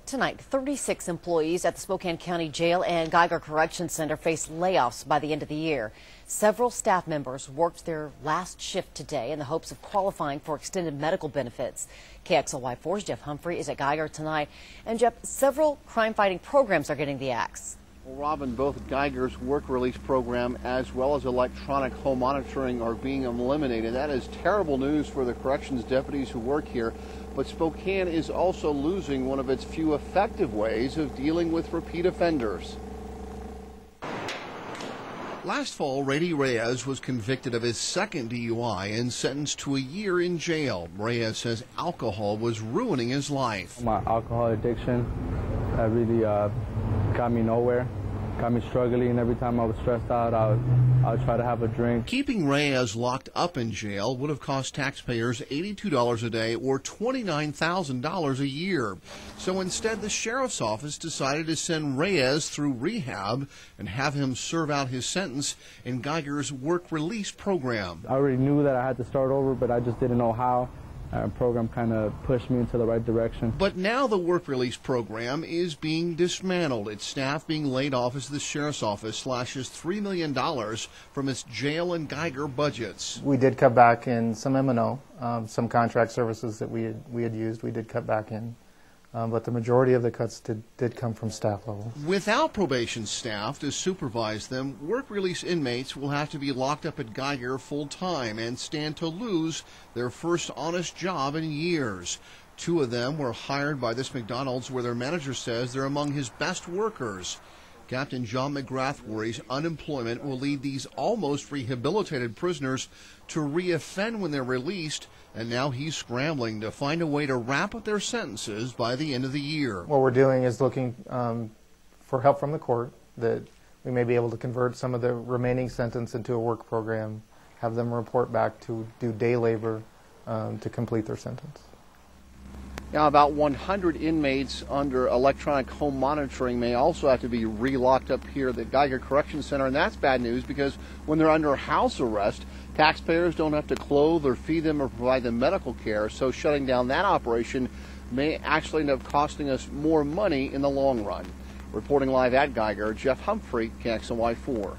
Tonight, 36 employees at the Spokane County Jail and Geiger Correction Center face layoffs by the end of the year. Several staff members worked their last shift today in the hopes of qualifying for extended medical benefits. KXLY4's Jeff Humphrey is at Geiger tonight. And Jeff, several crime-fighting programs are getting the axe. Well, Robin, both Geiger's work release program as well as electronic home monitoring are being eliminated. That is terrible news for the corrections deputies who work here. But Spokane is also losing one of its few effective ways of dealing with repeat offenders. Last fall, Rady Reyes was convicted of his second DUI and sentenced to a year in jail. Reyes says alcohol was ruining his life. My alcohol addiction really got me nowhere, got me struggling, and every time I was stressed out, I would try to have a drink. Keeping Reyes locked up in jail would have cost taxpayers $82 a day or $29,000 a year. So instead, the sheriff's office decided to send Reyes through rehab and have him serve out his sentence in Geiger's work release program. I already knew that I had to start over, but I just didn't know how. Our program kind of pushed me into the right direction. But now the work release program is being dismantled. Its staff being laid off as the sheriff's office slashes $3 million from its jail and Geiger budgets. We did cut back in some M&O, some contract services that we had used. We did cut back in. But the majority of the cuts did come from staff level. Without probation staff to supervise them, work release inmates will have to be locked up at Geiger full time and stand to lose their first honest job in years. Two of them were hired by this McDonald's where their manager says they're among his best workers. Captain John McGrath worries unemployment will lead these almost rehabilitated prisoners to reoffend when they're released, and now he's scrambling to find a way to wrap up their sentences by the end of the year. What we're doing is looking for help from the court that we may be able to convert some of the remaining sentence into a work program, have them report back to do day labor to complete their sentence. Now, about 100 inmates under electronic home monitoring may also have to be re-locked up here at the Geiger Correction Center, and that's bad news because when they're under house arrest, taxpayers don't have to clothe or feed them or provide them medical care, so shutting down that operation may actually end up costing us more money in the long run. Reporting live at Geiger, Jeff Humphrey, KXLY4.